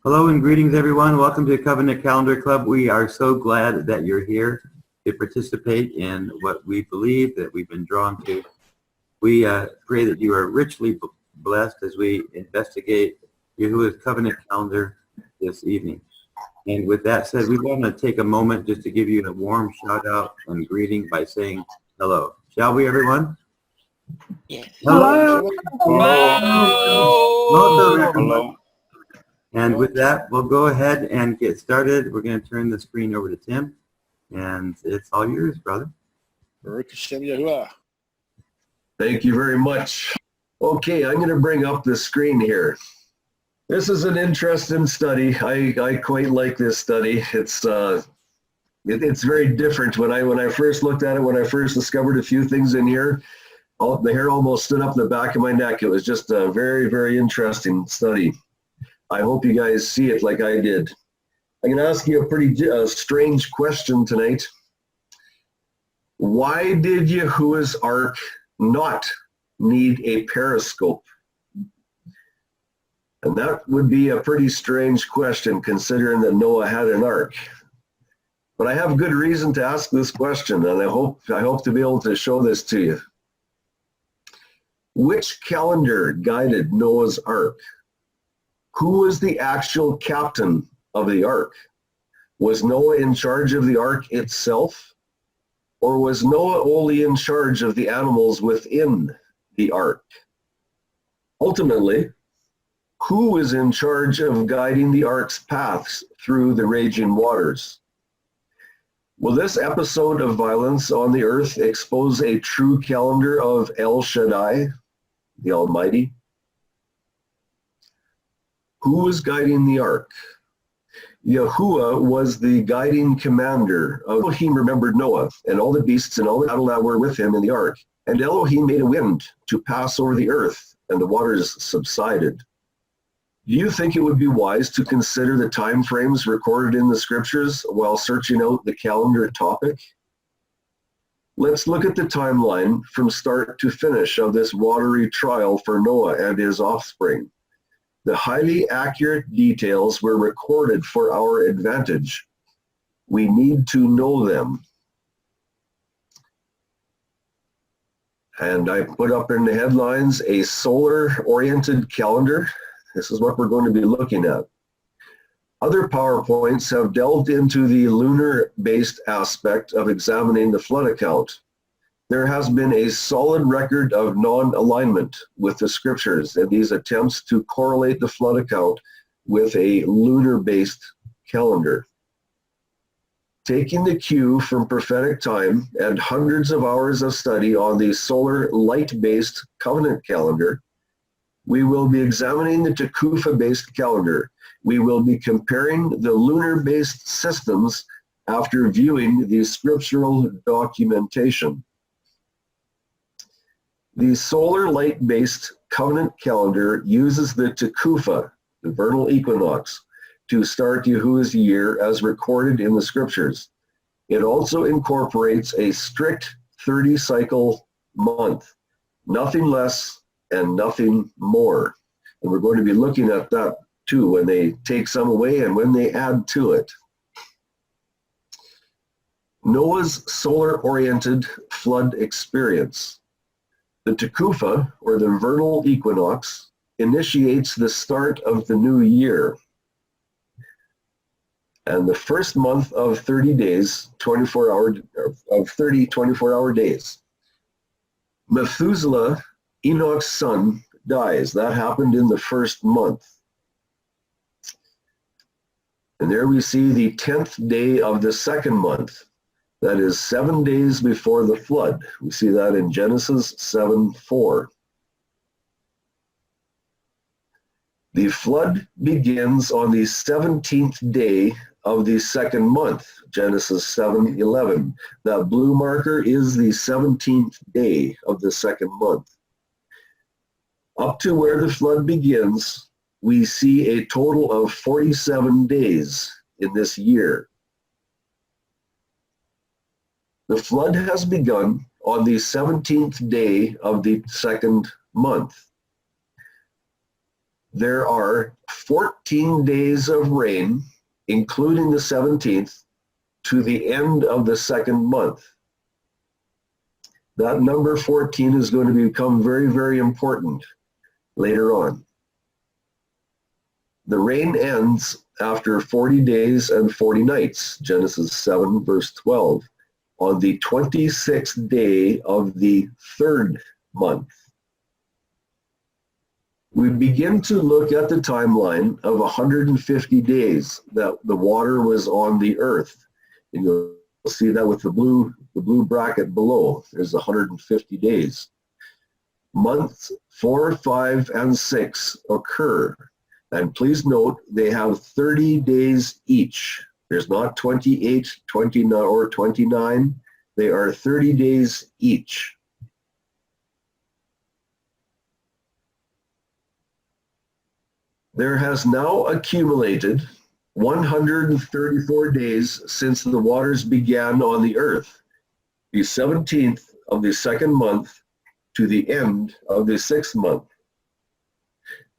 Hello and greetings, everyone. Welcome to Covenant Calendar Club. We are so glad that you're here to participate in what we believe that we've been drawn to. We pray that you are richly blessed as we investigate Yahuah's Covenant Calendar this evening. And with that said, we want to take a moment just to give you a warm shout out and greeting by saying hello. Shall we, everyone? Yes. Hello. Welcome, everyone. Hello. And with that, we'll go ahead and get started. We're going to turn the screen over to Tim, and it's all yours, brother. Baruch Hashem Yahuah. Thank you very much. Okay, I'm going to bring up the screen here. This is an interesting study. I quite like this study. It's very different. When I first looked at it, when I first discovered a few things in here, the hair almost stood up the back of my neck. It was just a very, very interesting study. I hope you guys see it like I did. I'm going to ask you a pretty strange question tonight. Why did Yahuah's ark not need a periscope? And that would be a pretty strange question considering that Noah had an ark. But I have good reason to ask this question, and I hope to be able to show this to you. Which calendar guided Noah's ark? Who was the actual captain of the ark? Was Noah in charge of the ark itself? Or was Noah only in charge of the animals within the ark? Ultimately, who is in charge of guiding the ark's paths through the raging waters? Will this episode of violence on the earth expose a true calendar of El Shaddai, the Almighty? Who was guiding the ark? Yahuah was the guiding commander. Elohim remembered Noah and all the beasts and all the cattle that were with him in the ark. And Elohim made a wind to pass over the earth, and the waters subsided. Do you think it would be wise to consider the time frames recorded in the scriptures while searching out the calendar topic? Let's look at the timeline from start to finish of this watery trial for Noah and his offspring. The highly accurate details were recorded for our advantage. We need to know them. And I put up in the headlines a solar-oriented calendar. This is what we're going to be looking at. Other PowerPoints have delved into the lunar-based aspect of examining the flood account. There has been a solid record of non-alignment with the scriptures in these attempts to correlate the flood account with a lunar-based calendar. Taking the cue from prophetic time and hundreds of hours of study on the solar light-based covenant calendar, we will be examining the Tekufa-based calendar. We will be comparing the lunar-based systems after viewing the scriptural documentation. The solar light-based covenant calendar uses the Tekufa, the vernal equinox, to start Yahuah's year as recorded in the scriptures. It also incorporates a strict 30-cycle month, nothing less and nothing more. And we're going to be looking at that too, when they take some away and when they add to it. Noah's solar-oriented flood experience. The Tekufa, or the vernal equinox, initiates the start of the new year. And the first month of 30 days, 24-hour days. Methuselah, Enoch's son, dies. That happened in the first month. And there we see the 10th day of the second month. That is 7 days before the flood. We see that in Genesis 7:4. The flood begins on the 17th day of the second month, Genesis 7:11. That blue marker is the 17th day of the second month. Up to where the flood begins, we see a total of 47 days in this year. The flood has begun on the 17th day of the second month. there are 14 days of rain, including the 17th, to the end of the second month. That number 14 is going to become very, very important later on. The rain ends after 40 days and 40 nights, Genesis 7, verse 12, on the 26th day of the third month. We begin to look at the timeline of 150 days that the water was on the earth. And you'll see that with the blue bracket below. There's 150 days. Months 4, 5, and 6 occur. And please note, they have 30 days each. There's not 28, 29, or 29. They are 30 days each. There has now accumulated 134 days since the waters began on the earth, the 17th of the second month to the end of the sixth month.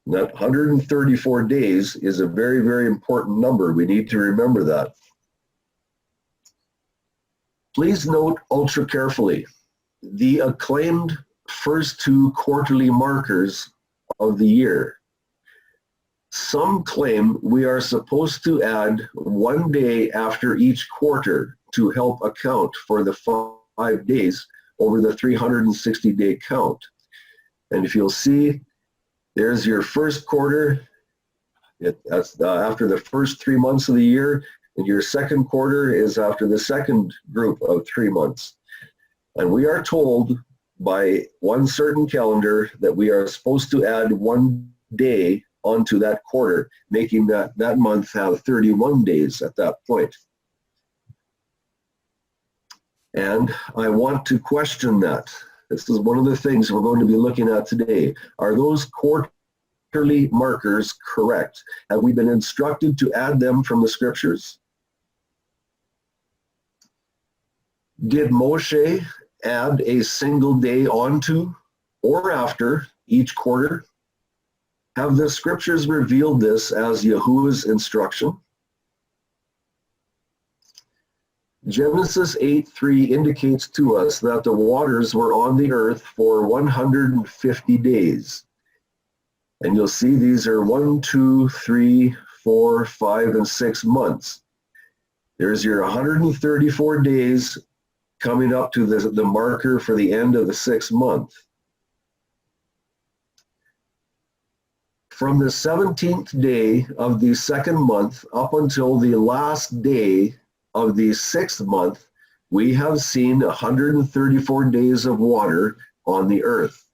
And that 134 days is a very, very important number. We need to remember that. Please note ultra carefully the acclaimed first two quarterly markers of the year. Some claim we are supposed to add 1 day after each quarter to help account for the 5 days over the 360-day count. And if you'll see, there's your first quarter. That's after the first 3 months of the year, and your second quarter is after the second group of 3 months. And we are told by one certain calendar that we are supposed to add 1 day onto that quarter, making that month have 31 days at that point. And I want to question that. This is one of the things we're going to be looking at today. Are those quarterly markers correct? Have we been instructed to add them from the scriptures? Did Moshe add a single day onto or after each quarter? Have the scriptures revealed this as Yahuah's instruction? Genesis 8:3 indicates to us that the waters were on the earth for 150 days. And you'll see these are 1, 2, 3, 4, 5, and 6 months. There's your 134 days coming up to the marker for the end of the 6th month. From the 17th day of the second month up until the last day of the 6th month, we have seen 134 days of water on the earth.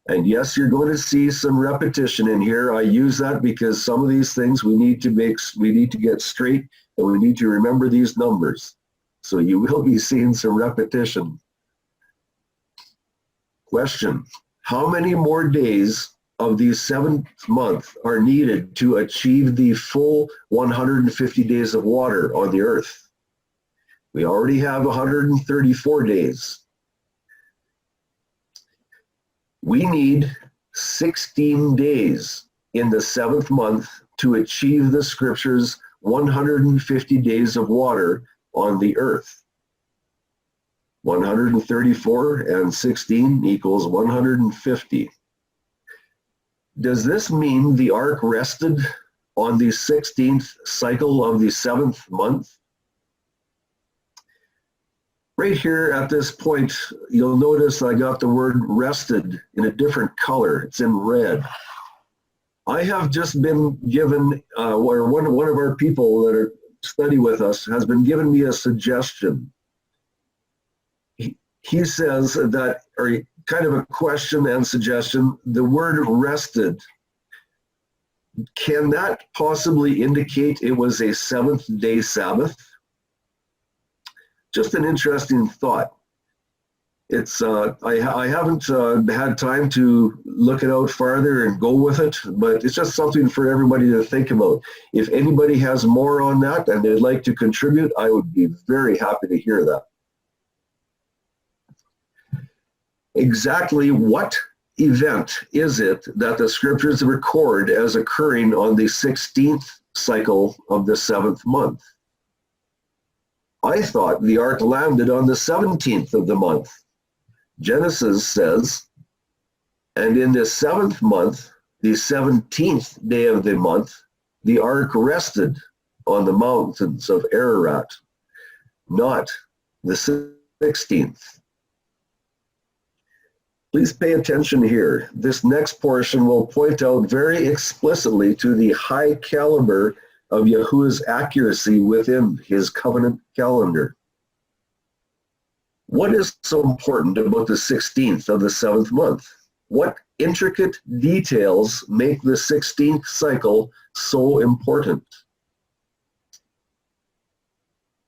And yes, you're going to see some repetition in here. I use that because some of these things we need to get straight, and we need to remember these numbers. So you will be seeing some repetition. Question: how many more days of the 7th month are needed to achieve the full 150 days of water on the earth? We already have 134 days. We need 16 days in the 7th month to achieve the scripture's 150 days of water on the earth. 134 and 16 equals 150. Does this mean the ark rested on the 16th cycle of the 7th month? Right here at this point, you'll notice I got the word rested in a different color. It's in red. I have just been given, or one of our people that are study with us has been giving me a suggestion. He says that, or kind of a question and suggestion, the word rested, can that possibly indicate it was a 7th-day Sabbath? Just an interesting thought. It's I haven't had time to look it out farther and go with it, but it's just something for everybody to think about. If anybody has more on that and they'd like to contribute, I would be very happy to hear that. Exactly what event is it that the scriptures record as occurring on the 16th cycle of the 7th month? I thought the ark landed on the 17th of the month. Genesis says, and in the 7th month, the 17th day of the month, the ark rested on the mountains of Ararat, not the 16th. Please pay attention here. This next portion will point out very explicitly to the high caliber of Yahuah's accuracy within his covenant calendar. What is so important about the 16th of the 7th month? What intricate details make the 16th cycle so important?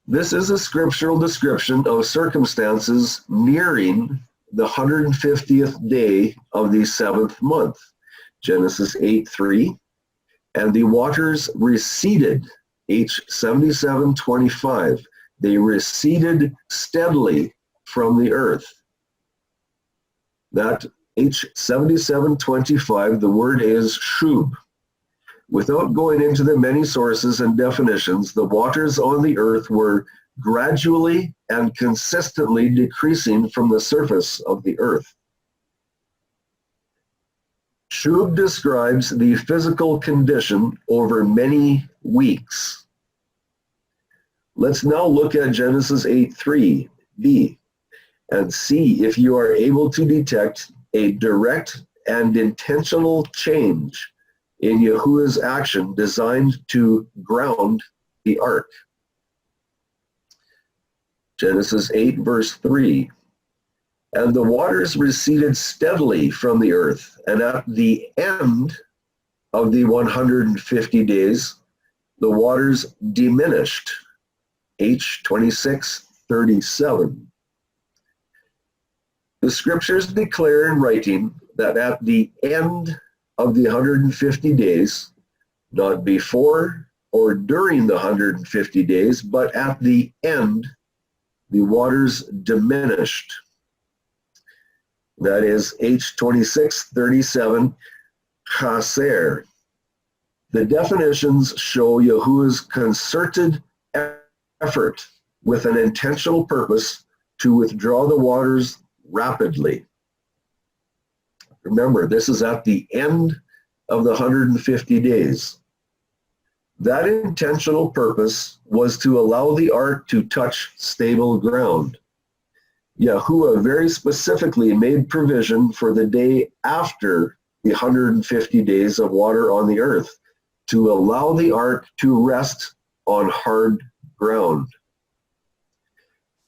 This is a scriptural description of circumstances nearing the 150th day of the 7th month. Genesis 8:3. And the waters receded, H7725. They receded steadily from the earth. That H7725, the word is shub. Without going into the many sources and definitions, the waters on the earth were gradually and consistently decreasing from the surface of the earth. Shub describes the physical condition over many weeks. Let's now look at Genesis 8:3b and see if you are able to detect a direct and intentional change in Yahuah's action designed to ground the ark. Genesis 8 verse 3. And the waters receded steadily from the earth, and at the end of the 150 days, the waters diminished. H26:37. The scriptures declare in writing that at the end of the 150 days, not before or during the 150 days, but at the end, the waters diminished. That is H26:37, chaser. The definitions show Yahuah's concerted effort with an intentional purpose to withdraw the waters rapidly. Remember, this is at the end of the 150 days. That intentional purpose was to allow the ark to touch stable ground. Yahuah very specifically made provision for the day after the 150 days of water on the earth to allow the ark to rest on hard ground.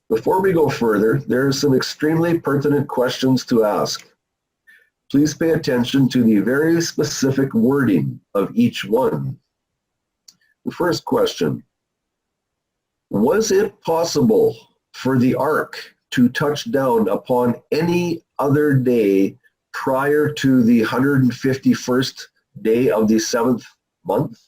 Before we go further, there are some extremely pertinent questions to ask. Please pay attention to the very specific wording of each one. The first question, was it possible for the ark to touch down upon any other day prior to the 151st day of the 7th month?